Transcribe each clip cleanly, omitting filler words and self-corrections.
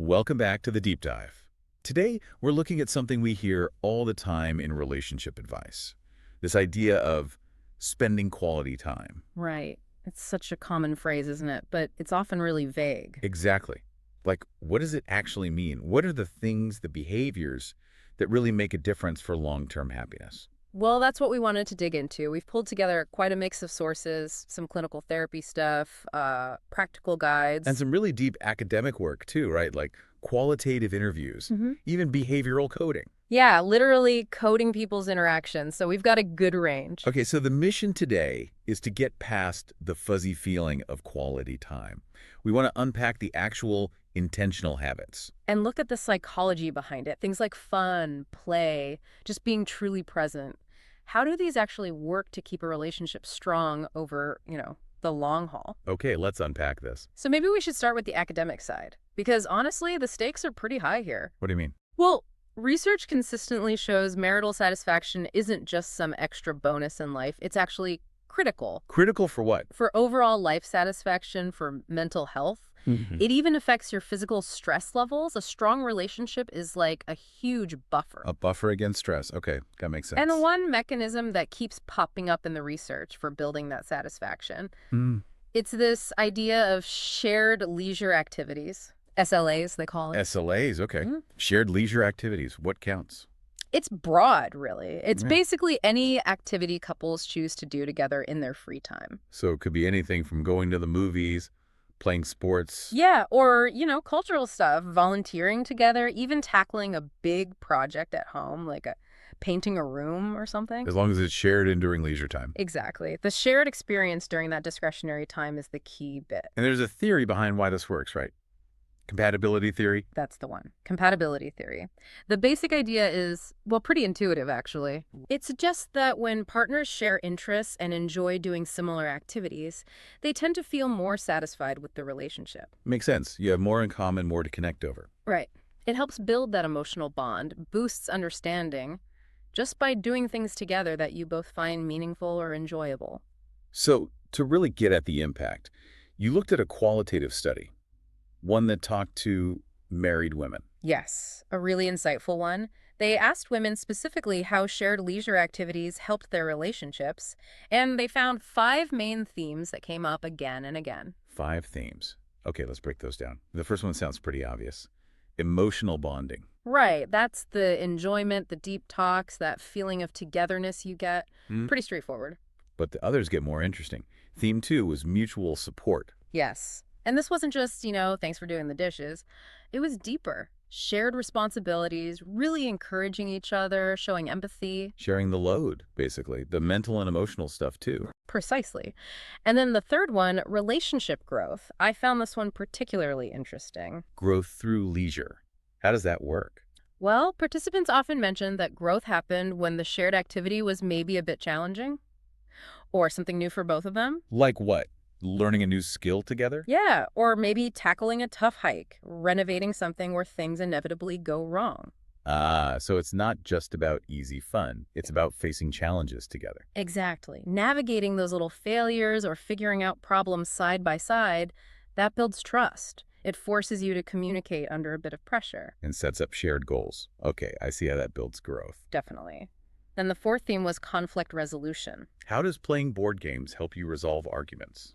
Welcome back to the Deep Dive. Today, we're looking at something we hear all the time in relationship advice. This idea of spending quality time. Right. It's such a common phrase, isn't it? But it's often really vague. Exactly. Like, what does it actually mean? What are the things, the behaviors that really make a difference for long-term happiness? Well, that's what we wanted to dig into. We've pulled together quite a mix of sources, some clinical therapy stuff, practical And guides. some really deep academic work too, right? Like qualitative interviews, hmm even behavioral coding. Yeah, literally coding people's interactions. So we've got a good range. Okay, so the mission today is to get past the fuzzy feeling of quality time. We want to unpack the actual intentional habits. And look at the psychology behind it. Things like fun, play, just being truly present. How do these actually work to keep a relationship strong over, the long haul? Okay, let's unpack this. So maybe we should start with the academic side, because honestly, the stakes are pretty high here. What do you mean? Well, research consistently shows marital satisfaction isn't just some extra bonus in life. It's actually critical Critical for what? for overall life satisfaction, for mental health. It even affects your physical stress levels. A strong relationship is like a huge buffer. A buffer against stress. Okay, that makes sense. And the one mechanism that keeps popping up in the research for building that satisfaction, Mm, it's this idea of shared leisure activities. SLAs, they call it. SLAs, okay. Mhm. Shared leisure activities. What counts? It's broad, really. It's Yeah. basically any activity couples choose to do together in their free time. So it could be anything from going to the movies, playing sports, Yeah, or, cultural stuff, volunteering together, even tackling a big project at home, like painting a room or something. as long as it's shared and during leisure time. Exactly. The shared experience during that discretionary time is the key bit. And there's a theory behind why this works, right? Compatibility theory. That's the one. Compatibility theory. The basic idea is, well, pretty intuitive, actually. It suggests that when partners share interests and enjoy doing similar activities, they tend to feel more satisfied with the relationship. Makes sense. You have more in common, more to connect over. Right. It helps build that emotional bond, boosts understanding, just by doing things together that you both find meaningful or enjoyable. So to really get at the impact, you looked at a qualitative study, one that talked to married women. Yes, a really insightful one. They asked women specifically how shared leisure activities helped their relationships, and they found five main themes that came up again and again. 5 themes. Okay, let's break those down. The first one sounds pretty obvious. Emotional bonding. Right, that's the enjoyment, the deep talks, that feeling of togetherness you get. Hmm? Pretty straightforward. But the others get more interesting. Theme 2 was mutual support. Yes. And this wasn't just, thanks for doing the dishes. It was deeper. Shared responsibilities, really encouraging each other, showing empathy. Sharing the load, basically. The mental and emotional stuff, too. Precisely. And then the third one, relationship growth. I found this one particularly interesting. Growth through leisure. How does that work? Well, participants often mentioned that growth happened when the shared activity was maybe a bit challenging or something new for both of them. Like what? Learning a new skill together? Yeah, or maybe tackling a tough hike, renovating something where things inevitably go wrong. Ah, so it's not just about easy fun. It's about facing challenges together. Exactly. Navigating those little failures or figuring out problems side by side, that builds trust. It forces you to communicate under a bit of pressure. And sets up shared goals. Okay, I see how that builds growth. Definitely. Then the fourth theme was conflict resolution. How does playing board games help you resolve arguments?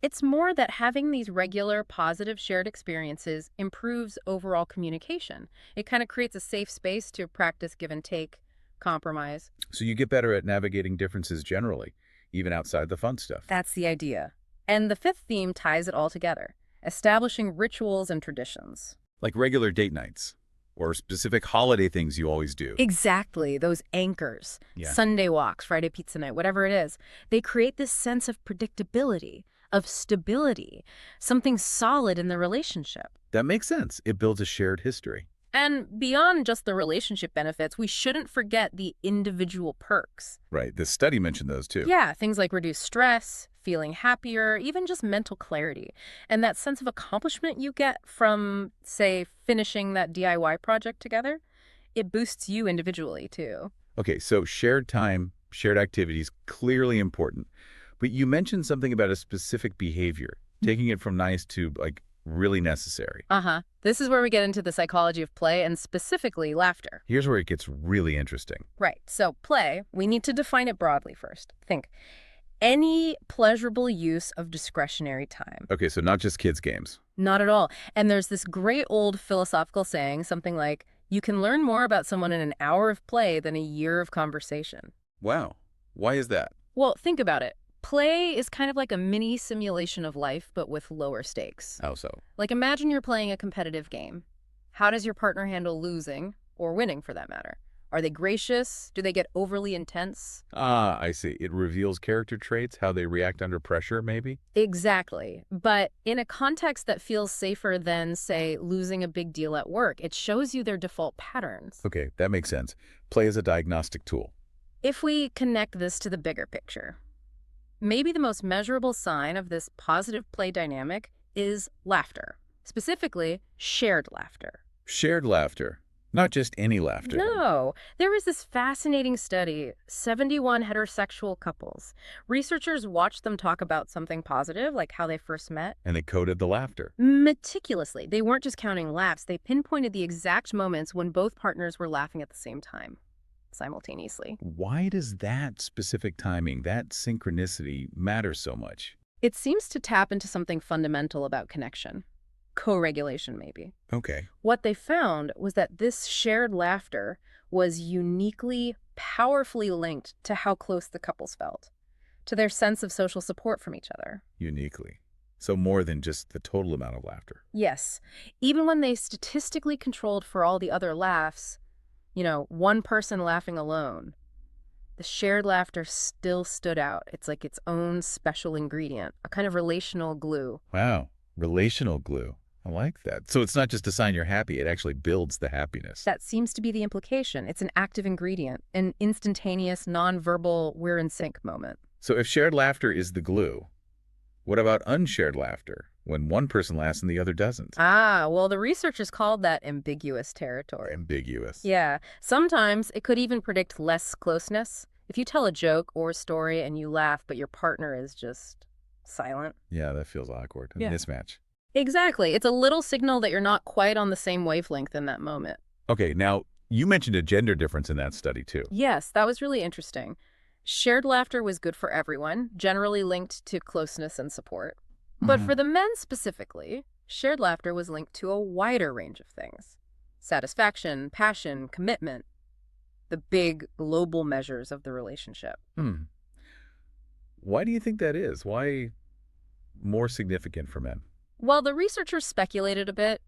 It's more that having these regular, positive shared experiences improves overall communication. It kind of creates a safe space to practice give and take, compromise. So you get better at navigating differences generally, even outside the fun stuff. That's the idea. And the fifth theme ties it all together, establishing rituals and traditions. Like regular date nights, or specific holiday things you always do. Exactly, those anchors. Yeah. Sunday walks, Friday pizza night, whatever it is. They create this sense of predictability, of stability, something solid in the relationship. That makes sense. It builds a shared history. And beyond just the relationship benefits, we shouldn't forget the individual perks. Right. This study mentioned those too. Yeah, things like reduced stress, feeling happier, even just mental clarity. And that sense of accomplishment you get from, say, finishing that DIY project together, it boosts you individually too. Okay, so shared time, shared activities, clearly important. But you mentioned something about a specific behavior, taking it from nice to like really necessary. Uh-huh. This is where we get into the psychology of play and specifically laughter. Here's where it gets really interesting. Right. So play, we need to define it broadly first. Think any pleasurable use of discretionary time. Okay, so not just kids' games. Not at all. And there's this great old philosophical saying, something like, you can learn more about someone in an hour of play than a year of conversation. Wow. Why is that? Well, think about it. Play is kind of like a mini simulation of life, but with lower stakes. How so? Like imagine you're playing a competitive game. How does your partner handle losing, or winning for that matter? Are they gracious? Do they get overly intense? Ah, I see. It reveals character traits, how they react under pressure, maybe? Exactly. But in a context that feels safer than, say, losing a big deal at work, it shows you their default patterns. Okay, that makes sense. Play is a diagnostic tool. If we connect this to the bigger picture, maybe the most measurable sign of this positive play dynamic is laughter, specifically shared laughter. Shared laughter. Not just any laughter. No, there was this fascinating study, 71 heterosexual couples. Researchers watched them talk about something positive, like how they first met. And they coded the laughter. Meticulously. They weren't just counting laughs, they pinpointed the exact moments when both partners were laughing at the same time, simultaneously. Why does that specific timing, that synchronicity, matter so much? It seems to tap into something fundamental about connection. Co-regulation, maybe. Okay. What they found was that this shared laughter was uniquely, powerfully linked to how close the couples felt, to their sense of social support from each other. Uniquely. So more than just the total amount of laughter. Yes. Even when they statistically controlled for all the other laughs, one person laughing alone, the shared laughter still stood out. It's like its own special ingredient, a kind of relational glue. Wow. Relational glue. I like that. So it's not just a sign you're happy, it actually builds the happiness. That seems to be the implication. It's an active ingredient, an instantaneous, nonverbal, we're in sync moment. So if shared laughter is the glue, what about unshared laughter, when one person laughs and the other doesn't? Ah, well, the researchers called that ambiguous territory. Ambiguous. Yeah. Sometimes it could even predict less closeness. If you tell a joke or a story and you laugh, but your partner is just silent. Yeah, that feels awkward. A Yeah. mismatch. Exactly. It's a little signal that you're not quite on the same wavelength in that moment. Okay, now, you mentioned a gender difference in that study, too. Yes, that was really interesting. Shared laughter was good for everyone, generally linked to closeness and support. But for the men specifically, shared laughter was linked to a wider range of things. Satisfaction, passion, commitment. The big global measures of the relationship. Why do you think that is? Why more significant for men? Well, the researchers speculated a bit.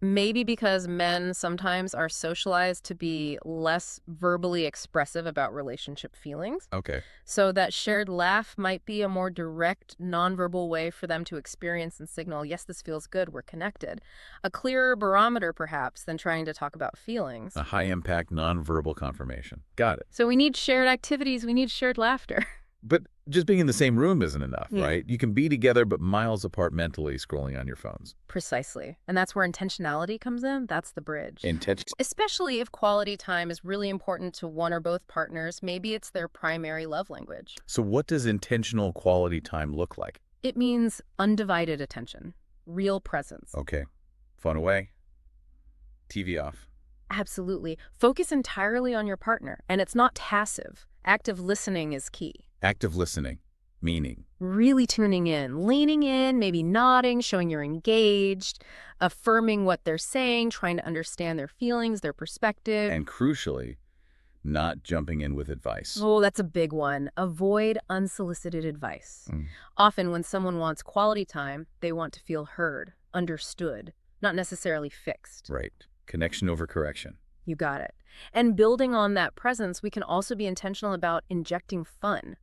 Maybe because men sometimes are socialized to be less verbally expressive about relationship feelings. Okay. So that shared laugh might be a more direct, nonverbal way for them to experience and signal, yes, this feels good, we're connected. A clearer barometer, perhaps, than trying to talk about feelings. A high-impact, nonverbal confirmation. Got it. So we need shared activities, we need shared laughter. But just being in the same room isn't enough, Yeah. right? You can be together but miles apart mentally scrolling on your phones. Precisely. And that's where intentionality comes in. That's the bridge. Intention. Especially if quality time is really important to one or both partners, maybe it's their primary love language. So what does intentional quality time look like? It means undivided attention, real presence. Okay. Phone away. TV off. Absolutely. Focus entirely on your partner, and it's not passive. Active listening is key. Active listening. Meaning. Really tuning in, leaning in, maybe nodding, showing you're engaged, affirming what they're saying, trying to understand their feelings, their perspective. And crucially, not jumping in with advice. Oh, that's a big one. Avoid unsolicited advice. Mm. Often when someone wants quality time, they want to feel heard, understood, not necessarily fixed. Right. Connection over correction. You got it. And building on that presence, we can also be intentional about injecting fun,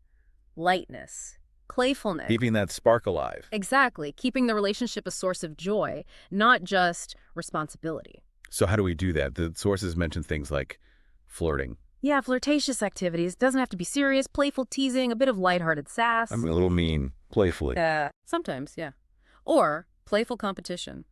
lightness, playfulness. Keeping that spark alive. Exactly. Keeping the relationship a source of joy, not just responsibility. So how do we do that? The sources mention things like flirting. Yeah, flirtatious activities. Doesn't have to be serious. Playful teasing, a bit of lighthearted sass. I'm a little mean, playfully. Sometimes, yeah. Or playful competition.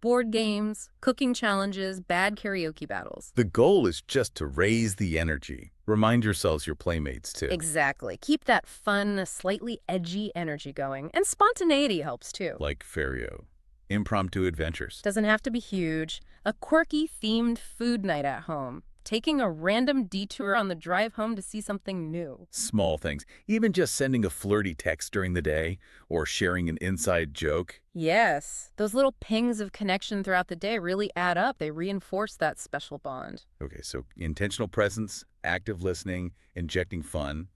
Board games, cooking challenges, bad karaoke battles. The goal is just to raise the energy. Remind yourselves you're playmates, too. Exactly. Keep that fun, slightly edgy energy going. And spontaneity helps, too. Like Ferio. Impromptu adventures. Doesn't have to be huge. A quirky themed food night at home. Taking a random detour on the drive home to see something new. Small things. Even just sending a flirty text during the day or sharing an inside joke. Yes, those little pings of connection throughout the day really add up. They reinforce that special bond. Okay, so intentional presence, active listening, injecting fun.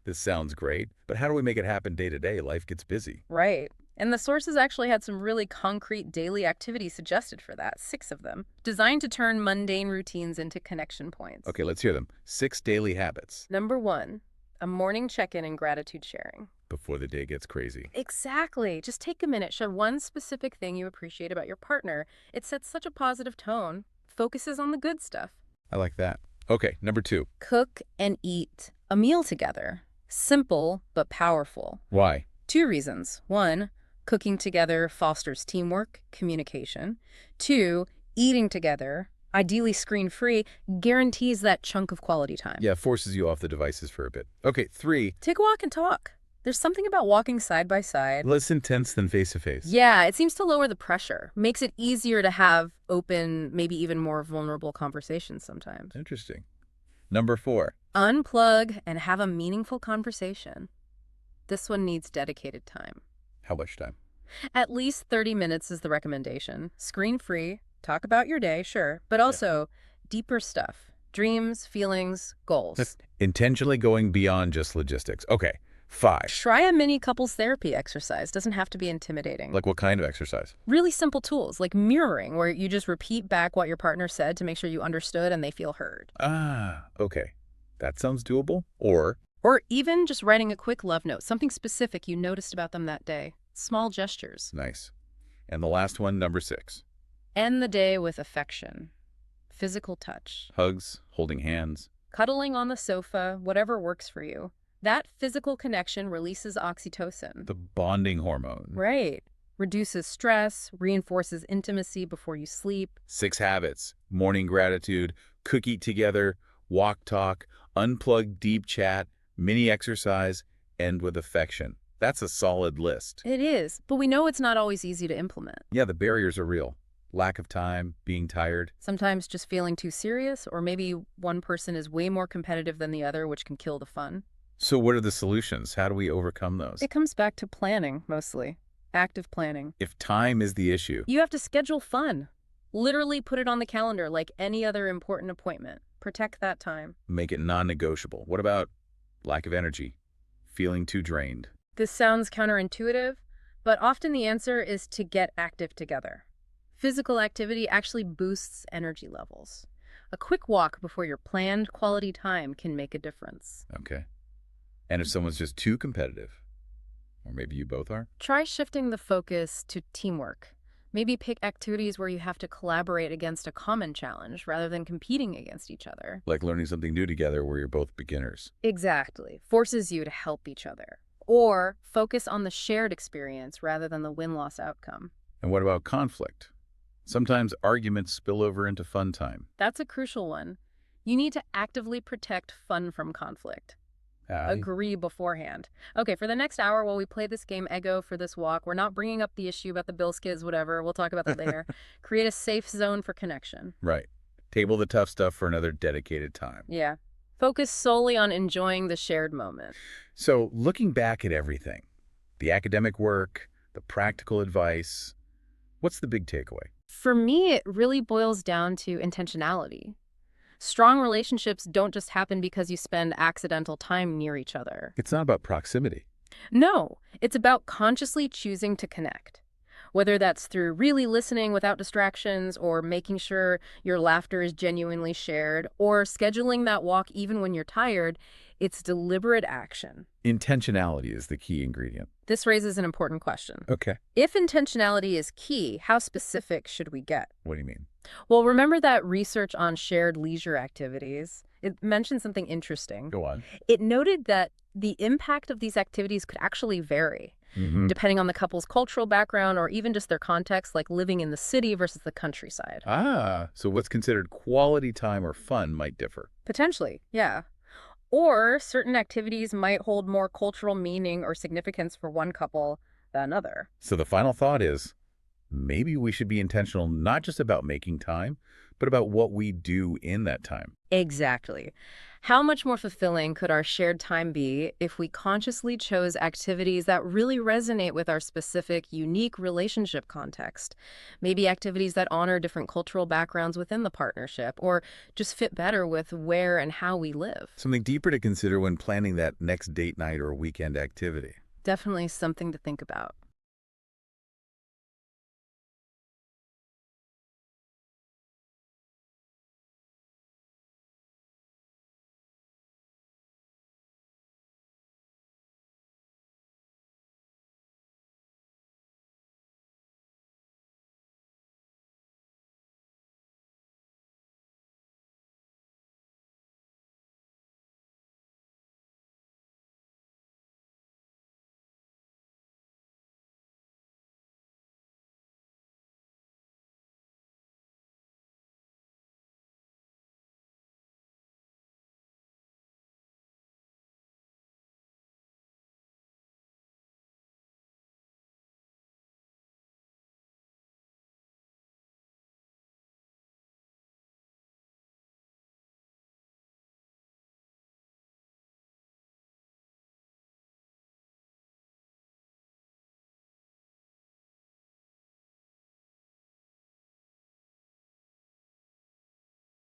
This sounds great, but how do we make it happen day to day? Life gets busy. Right. And the sources actually had some really concrete daily activities suggested for that, 6 of them, designed to turn mundane routines into connection points. Okay, let's hear them. 6 daily habits Number 1, a morning check-in and gratitude sharing. before the day gets crazy. Exactly. Just take a minute, share one specific thing you appreciate about your partner. It sets such a positive tone, focuses on the good stuff. I like that. Okay, number 2. Cook and eat a meal together. Simple, but powerful. Why? 2 reasons. 1, cooking together fosters teamwork, communication. 2, eating together, ideally screen-free, guarantees that chunk of quality time. Yeah, forces you off the devices for a bit. Okay, 3. Take a walk and talk. There's something about walking side by side. Less intense than face-to-face. Yeah, it seems to lower the pressure. Makes it easier to have open, maybe even more vulnerable conversations sometimes. Interesting. Number 4. Unplug and have a meaningful conversation. This one needs dedicated time. How much time? At least 30 minutes is the recommendation. Screen-free, talk about your day, sure, but also deeper stuff. Dreams, feelings, goals. Intentionally going beyond just logistics. Okay, 5. Try a mini couples therapy exercise. Doesn't have to be intimidating. Like what kind of exercise? Really simple tools, like mirroring, where you just repeat back what your partner said to make sure you understood and they feel heard. Okay. That sounds doable. Or Or even just writing a quick love note, something specific you noticed about them that day. Small gestures. nice. And the last one, number 6. End the day with affection. Physical touch. Hugs, holding hands. Cuddling on the sofa, whatever works for you. That physical connection releases oxytocin. The bonding hormone. Right. Reduces stress, reinforces intimacy before you sleep. 6 habits. Morning gratitude, cook eat together, walk talk, unplug deep chat, mini exercise, end with affection. That's a solid list. It is, but we know it's not always easy to implement. Yeah, the barriers are real. Lack of time, being tired. Sometimes just feeling too serious, or maybe one person is way more competitive than the other, which can kill the fun. So what are the solutions? How do we overcome those? It comes back to planning, mostly. Active planning. If time is the issue, You have to schedule fun. Literally put it on the calendar like any other important appointment. Protect that time. make it non-negotiable. What about lack of energy? Feeling too drained? This sounds counterintuitive, but often the answer is to get active together. Physical activity actually boosts energy levels. A quick walk before your planned quality time can make a difference. Okay. And if someone's just too competitive, or maybe you both are? Try shifting the focus to teamwork. Maybe pick activities where you have to collaborate against a common challenge rather than competing against each other. Like learning something new together where you're both beginners. Exactly. Forces you to help each other. Or focus on the shared experience rather than the win-loss outcome. And what about conflict? Sometimes arguments spill over into fun time. That's a crucial one. You need to actively protect fun from conflict. Agree beforehand. Okay, for the next hour while we play this game Ego for this walk, we're not bringing up the issue about the Bill skids, whatever. We'll talk about that later. Create a safe zone for connection. Right. Table the tough stuff for another dedicated time. Yeah. Focus solely on enjoying the shared moment. So looking back at everything, the academic work, the practical advice, what's the big takeaway? For me, it really boils down to intentionality. Strong relationships don't just happen because you spend accidental time near each other. It's not about proximity. No, it's about consciously choosing to connect. Whether that's through really listening without distractions, or making sure your laughter is genuinely shared, or scheduling that walk even when you're tired, it's deliberate action. Intentionality is the key ingredient. This raises an important question. Okay. If intentionality is key, how specific should we get? What do you mean? Well, remember that research on shared leisure activities? It mentioned something interesting. Go on. It noted that the impact of these activities could actually vary, depending on the couple's cultural background or even just their context, like living in the city versus the countryside. So what's considered quality time or fun might differ. Potentially, yeah. Or certain activities might hold more cultural meaning or significance for one couple than another. So the final thought is, Maybe we should be intentional not just about making time, but about what we do in that time. Exactly. How much more fulfilling could our shared time be if we consciously chose activities that really resonate with our specific, unique relationship context? Maybe activities that honor different cultural backgrounds within the partnership, or just fit better with where and how we live. Something deeper to consider when planning that next date night or weekend activity. Definitely something to think about.